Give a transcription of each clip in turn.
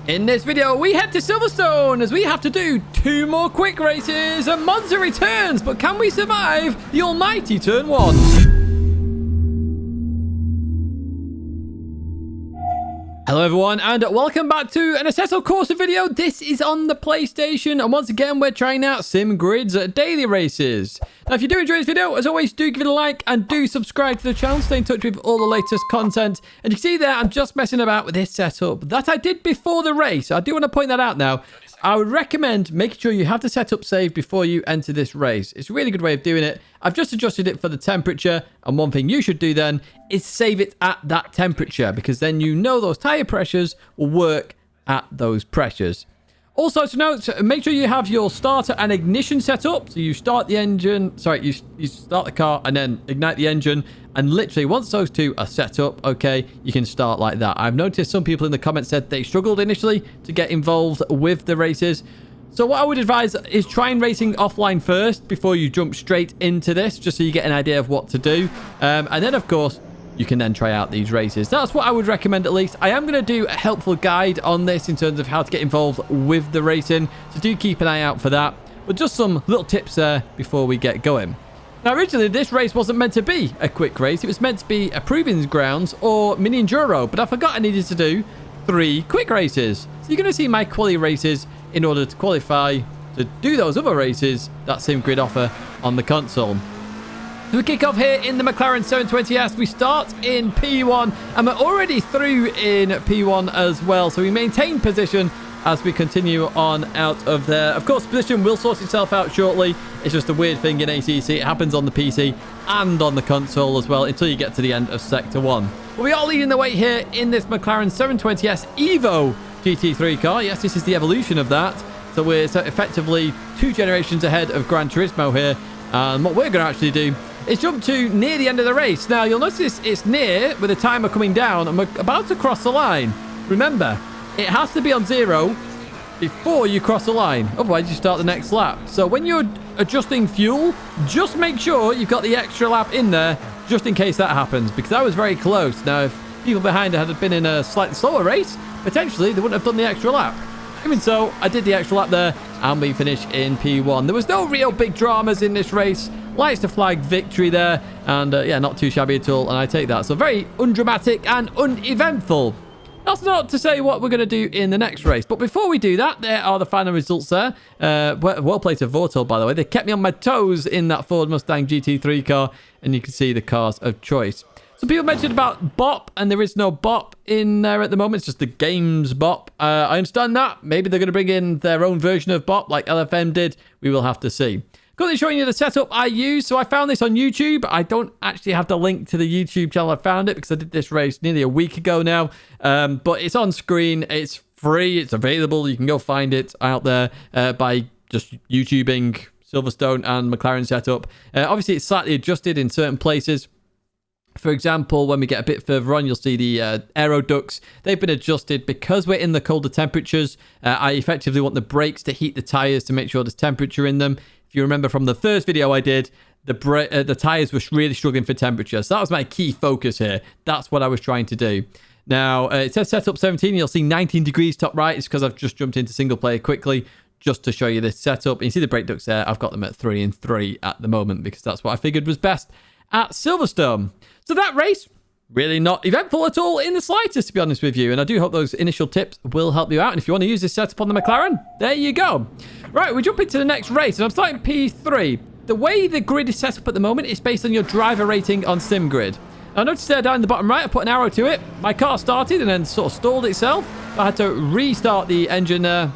In this video, we head to Silverstone as we have to do 2 more quick races and Monza returns. But can we survive the almighty turn 1? Hello everyone and welcome back to an Assetto Corsa video. This is on the PlayStation and once again we're trying out SimGrids Daily Races. Now if you do enjoy this video, as always, do give it a like and do subscribe to the channel. Stay in touch with all the latest content. And you can see there I'm just messing about with this setup that I did before the race. I do want to point that out now. I would recommend making sure you have the setup saved before you enter this race. It's a really good way of doing it. I've just adjusted it for the temperature, and one thing you should do then is save it at that temperature, because then you know those tire pressures will work at those pressures. Also to note, make sure you have your starter and ignition set up. So you start the engine, you start the car and then ignite the engine. And literally once those two are set up, okay, you can start like that. I've noticed some people in the comments said they struggled initially to get involved with the races. So what I would advise is try and racing offline first before you jump straight into this, just so you get an idea of what to do. And then of course, you can then try out these races. That's what I would recommend at least. I am going to do a helpful guide on this in terms of how to get involved with the racing. So do keep an eye out for that. But just some little tips there before we get going. Now originally this race wasn't meant to be a quick race. It was meant to be a proving grounds or mini enduro. But I forgot I needed to do 3 quick races. So you're going to see my quali races in order to qualify to do those other races that SimGrid offer on the console. So we kick off here in the McLaren 720S. We start in P1 and we're already through in P1 as well. So we maintain position as we continue on out of there. Of course, position will sort itself out shortly. It's just a weird thing in ACC. It happens on the PC and on the console as well until you get to the end of Sector 1. But we are leading the way here in this McLaren 720S Evo GT3 car. Yes, this is the evolution of that. So we're effectively 2 generations ahead of Gran Turismo here. And what we're going to actually do is jump to near the end of the race. Now, you'll notice it's near with the timer coming down and we're about to cross the line. Remember, it has to be on 0 before you cross the line. Otherwise, you start the next lap. So when you're adjusting fuel, just make sure you've got the extra lap in there just in case that happens, because that was very close. Now, if people behind had been in a slightly slower race, potentially they wouldn't have done the extra lap. Even so, I did the extra lap there and we finished in P1. There was no real big dramas in this race. Lights to flag victory there. And yeah, not too shabby at all. And I take that. So very undramatic and uneventful. That's not to say what we're going to do in the next race. But before we do that, there are the final results there. Well played to Vortal, by the way. They kept me on my toes in that Ford Mustang GT3 car. And you can see the cars of choice. Some people mentioned about BOP, and there is no BOP in there at the moment. It's just the game's BOP. I understand that. Maybe they're going to bring in their own version of BOP like LFM did. We will have to see. Currently showing you the setup I use. So I found this on YouTube. I don't actually have the link to the YouTube channel I found it because I did this race nearly a week ago now. But it's on screen. It's free. It's available. You can go find it out there by just YouTubing Silverstone and McLaren setup. Obviously, it's slightly adjusted in certain places. For example, when we get a bit further on, you'll see the aero ducts. They've been adjusted because we're in the colder temperatures. I effectively want the brakes to heat the tires to make sure there's temperature in them. If you remember from the first video I did, the tires were really struggling for temperature. So that was my key focus here. That's what I was trying to do. Now, it says setup 17. You'll see 19 degrees top right. It's because I've just jumped into single player quickly just to show you this setup. And you see the brake ducts there. I've got them at 3 and 3 at the moment because that's what I figured was best at Silverstone. So that race, really not eventful at all in the slightest, to be honest with you. And I do hope those initial tips will help you out. And if you want to use this setup on the McLaren, there you go. Right, we jump into the next race. And I'm starting P3. The way the grid is set up at the moment is based on your driver rating on SimGrid. I noticed there down in the bottom right, I put an arrow to it. My car started and then sort of stalled itself. I had to restart the engine there,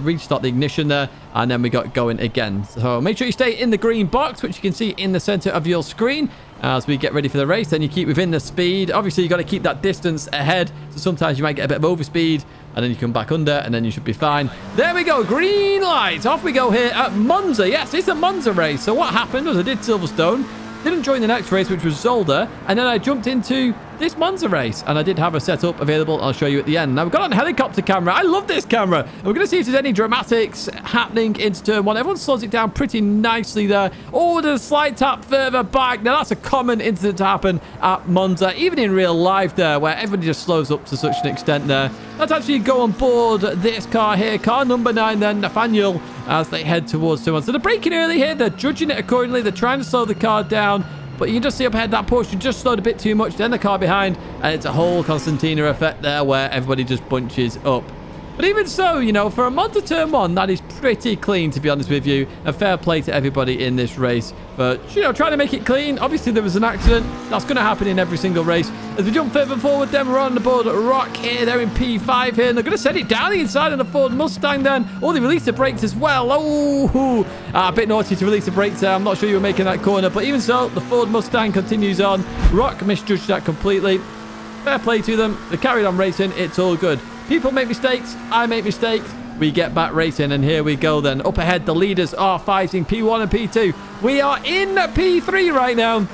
restart the ignition there, and then we got going again. So make sure you stay in the green box, which you can see in the center of your screen as we get ready for the race. Then you keep within the speed. Obviously, you got to keep that distance ahead. So sometimes you might get a bit of overspeed, and then you come back under, and then you should be fine. There we go. Green light. Off we go here at Monza. Yes, it's a Monza race. So what happened was I did Silverstone. Didn't join the next race, which was Zolder, and then I jumped into this Monza race. And I did have a setup available. I'll show you at the end. Now, we've got on helicopter camera. I love this camera. And we're going to see if there's any dramatics happening into turn 1. Everyone slows it down pretty nicely there. Oh, there's a slight tap further back. Now, that's a common incident to happen at Monza, even in real life there, where everybody just slows up to such an extent there. Let's actually go on board this car here. Car number 9 then, Nathaniel, as they head towards turn 1. So they're braking early here. They're judging it accordingly. They're trying to slow the car down. But you can just see up ahead that Porsche just slowed a bit too much. Then the car behind. And it's a whole Constantina effect there where everybody just bunches up. But even so, you know, for a Monza turn 1, that is pretty clean, to be honest with you. A fair play to everybody in this race. But, you know, trying to make it clean. Obviously, there was an accident. That's going to happen in every single race. As we jump further forward, then we're on the board Rock here. They're in P5 here. And they're going to send it down the inside of the Ford Mustang then. Oh, they released the brakes as well. Oh, a bit naughty to release the brakes there. I'm not sure you were making that corner. But even so, the Ford Mustang continues on. Rock misjudged that completely. Fair play to them. They carried on racing. It's all good. People make mistakes. I make mistakes. We get back racing, and here we go then. Up ahead, the leaders are fighting P1 and P2. We are in P3 right now.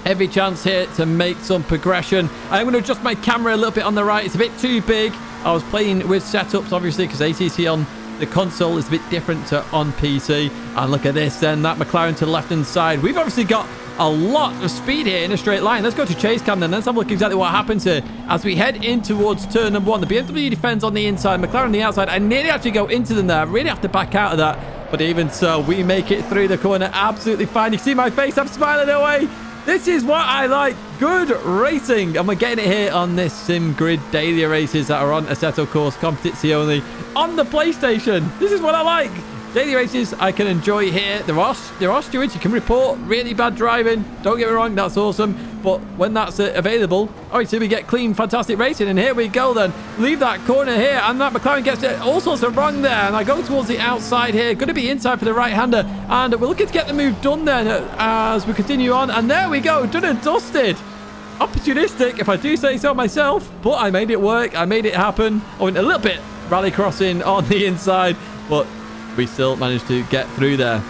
Every chance here to make some progression. I'm going to adjust my camera a little bit on the right. It's a bit too big. I was playing with setups, obviously, because ACC on the console is a bit different to on PC. And look at this then. That McLaren to the left-hand side. We've obviously got a lot of speed here in a straight line. Let's go to chase cam then. Let's have a look exactly what happens here as we head in towards turn number 1. The BMW defends on the inside, McLaren on the outside. I nearly actually go into them there. I really have to back out of that. But even so, we make it through the corner absolutely fine. You see my face? I'm smiling away. This is what I like. Good racing. And we're getting it here on this SimGrids Daily Races that are on Assetto Corsa Competizione on the PlayStation. This is what I like. Daily races I can enjoy here. There are stewards. You can report really bad driving. Don't get me wrong, that's awesome. But when that's available, obviously we get clean, fantastic racing. And here we go then. Leave that corner here. And that McLaren gets it all sorts of wrong there. And I go towards the outside here. Going to be inside for the right-hander. And we're looking to get the move done then as we continue on. And there we go. Done and dusted. Opportunistic, if I do say so myself. But I made it work. I made it happen. I went a little bit rally crossing on the inside. But we still managed to get through there.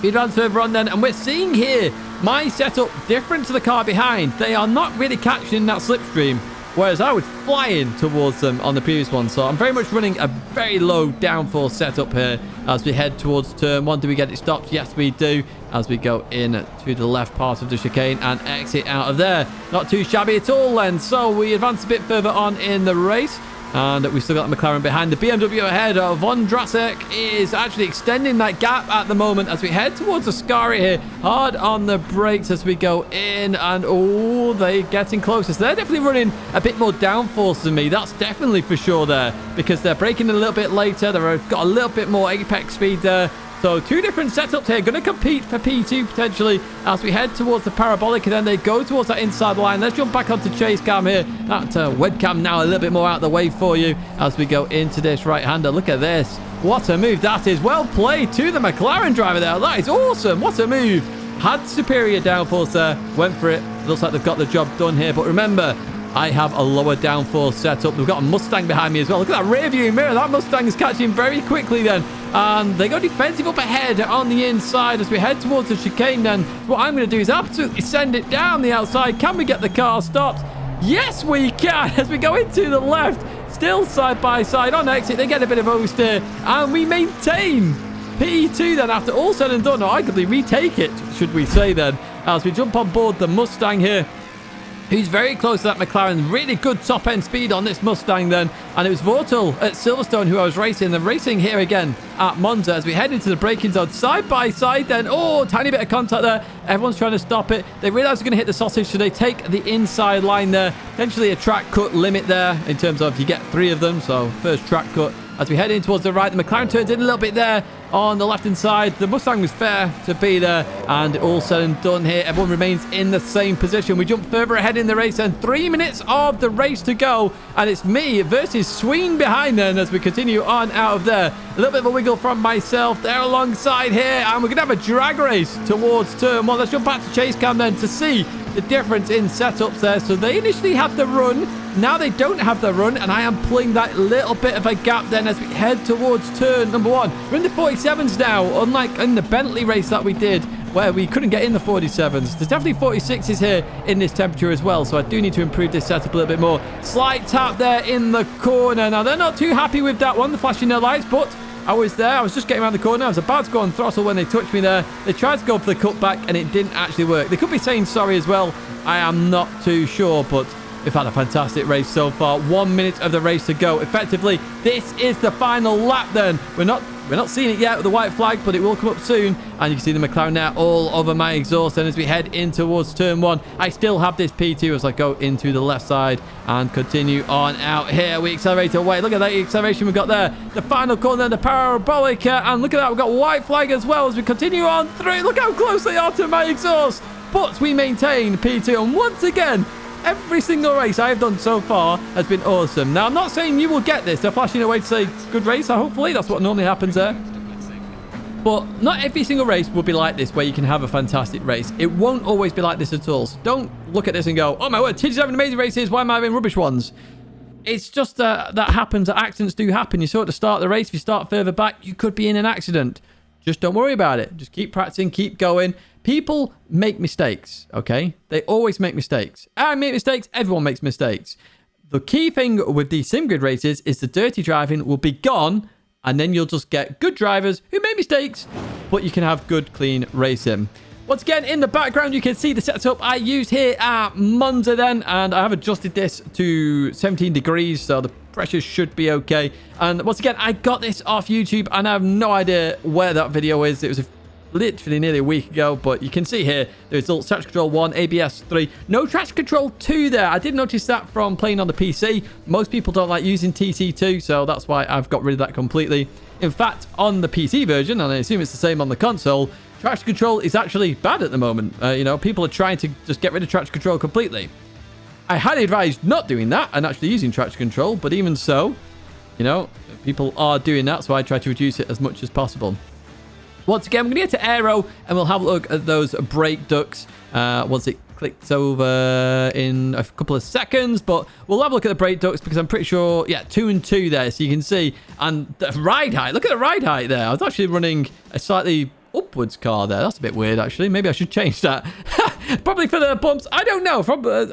We advance further on then, and we're seeing here my setup different to the car behind. They are not really catching that slipstream, whereas I was flying towards them on the previous one. So I'm very much running a very low downforce setup here as we head towards turn 1. Do we get it stopped? Yes, we do, as we go in to the left part of the chicane and exit out of there. Not too shabby at all then. So we advance a bit further on in the race. And we've still got the McLaren behind. The BMW ahead. Von Drasek is actually extending that gap at the moment as we head towards Ascari here. Hard on the brakes as we go in. And, oh, they're getting closer. So they're definitely running a bit more downforce than me. That's definitely for sure there. Because they're braking a little bit later. They've got a little bit more apex speed there. So two different setups here. Going to compete for P2 potentially as we head towards the parabolic. And then they go towards that inside line. Let's jump back onto chase cam here. That webcam now a little bit more out of the way for you as we go into this right-hander. Look at this. What a move that is. Well played to the McLaren driver there. That is awesome. What a move. Had superior downforce there. Went for it. Looks like they've got the job done here. But remember, I have a lower downforce setup. We've got a Mustang behind me as well. Look at that rear view mirror. That Mustang is catching very quickly then. And they go defensive up ahead on the inside as we head towards the chicane then. What I'm going to do is absolutely send it down the outside. Can we get the car stopped? Yes, we can. As we go into the left, still side by side on exit. They get a bit of oversteer. And we maintain P2 then after all said and done. Or arguably retake it, should we say then. As we jump on board the Mustang here. Who's very close to that McLaren. Really good top-end speed on this Mustang then. And it was Vortal at Silverstone who I was racing. They're racing here again at Monza as we head into the braking zone. Side by side then. Oh, tiny bit of contact there. Everyone's trying to stop it. They realize they're going to hit the sausage, so they take the inside line there. Potentially a track cut limit there in terms of you get 3 of them. So first track cut. As we head in towards the right, the McLaren turns in a little bit there on the left-hand side. The Mustang was fair to be there. And all said and done here, everyone remains in the same position. We jump further ahead in the race and 3 minutes of the race to go. And it's me versus Sween behind then as we continue on out of there. A little bit of a wiggle from myself there alongside here. And we're going to have a drag race towards turn 1. Let's jump back to chase cam then to see the difference in setups there. So they initially had the run. Now they don't have the run, and I am pulling that little bit of a gap then as we head towards turn number 1. We're in the 47s now, unlike in the Bentley race that we did where we couldn't get in the 47s. There's definitely 46s here in this temperature as well, so I do need to improve this setup a little bit more. Slight tap there in the corner. Now, they're not too happy with that one, the flashing their lights, but I was there. I was just getting around the corner. I was about to go on throttle when they touched me there. They tried to go for the cutback, and it didn't actually work. They could be saying sorry as well. I am not too sure, but we've had a fantastic race so far. 1 minute of the race to go. Effectively, this is the final lap then. We're not seeing it yet with the white flag, but it will come up soon. And you can see the McLaren now all over my exhaust. And as we head in towards turn 1, I still have this P2 as I go into the left side and continue on out here. We accelerate away. Look at that acceleration we've got there. The final corner, the parabolic. And look at that. We've got white flag as well as we continue on through. Look how close they are to my exhaust. But we maintain P2. And once again, every single race I have done so far has been awesome. Now, I'm not saying you will get this. They're flashing away to say good race. Hopefully, that's what normally happens there. But not every single race will be like this, where you can have a fantastic race. It won't always be like this at all. So don't look at this and go, oh my word, Tidgney's having amazing races. Why am I having rubbish ones? It's just that happens. Accidents do happen. You saw at the start of the race, if you start further back, you could be in an accident. Just don't worry about it. Just keep practicing, keep going. People make mistakes, okay? They always make mistakes. I make mistakes. Everyone makes mistakes. The key thing with these SimGrid races is the dirty driving will be gone, and then you'll just get good drivers who make mistakes, but you can have good, clean racing. Once again, in the background, you can see the setup I used here at Monza then, and I have adjusted this to 17 degrees, so the pressure should be okay. And once again, I got this off YouTube, and I have no idea where that video is. It was literally nearly a week ago, but you can see here the results: traction control 1, ABS 3, no traction control 2 there. I did notice that from playing on the PC. Most people don't like using TC2, so that's why I've got rid of that completely. In fact, on the PC version, and I assume it's the same on the console, traction control is actually bad at the moment. You know, people are trying to just get rid of traction control completely. I highly advise not doing that and actually using traction control, but even so, you know, people are doing that, so I try to reduce it as much as possible. Once again, we're going to get to aero, and we'll have a look at those brake ducts once it clicks over in a couple of seconds. But we'll have a look at the brake ducts because I'm pretty sure, yeah, 2 and 2 there, so you can see. And the ride height, look at the ride height there. I was actually running a slightly upwards car there. That's a bit weird, actually. Maybe I should change that. Probably for the bumps. I don't know.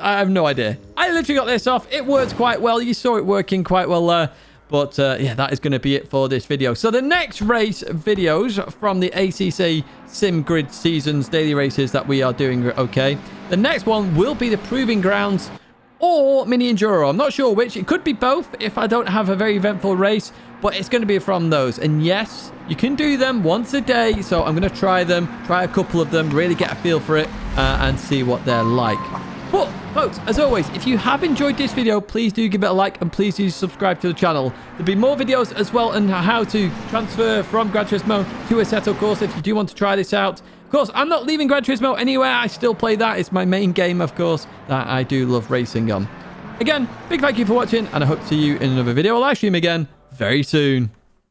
I have no idea. I literally got this off. It works quite well. You saw it working quite well there. But yeah, that is going to be it for this video. So the next race videos from the ACC SimGrid Seasons Daily Races that we are doing, okay, the next one will be the Proving Grounds or Mini Enduro. I'm not sure which. It could be both if I don't have a very eventful race, but it's going to be from those. And yes, you can do them once a day. So I'm going to try a couple of them, really get a feel for it and see what they're like. But, folks, as always, if you have enjoyed this video, please do give it a like and please do subscribe to the channel. There'll be more videos as well on how to transfer from Gran Turismo to Assetto Corsa if you do want to try this out. Of course, I'm not leaving Gran Turismo anywhere. I still play that. It's my main game, of course, that I do love racing on. Again, big thank you for watching, and I hope to see you in another video or live stream again very soon.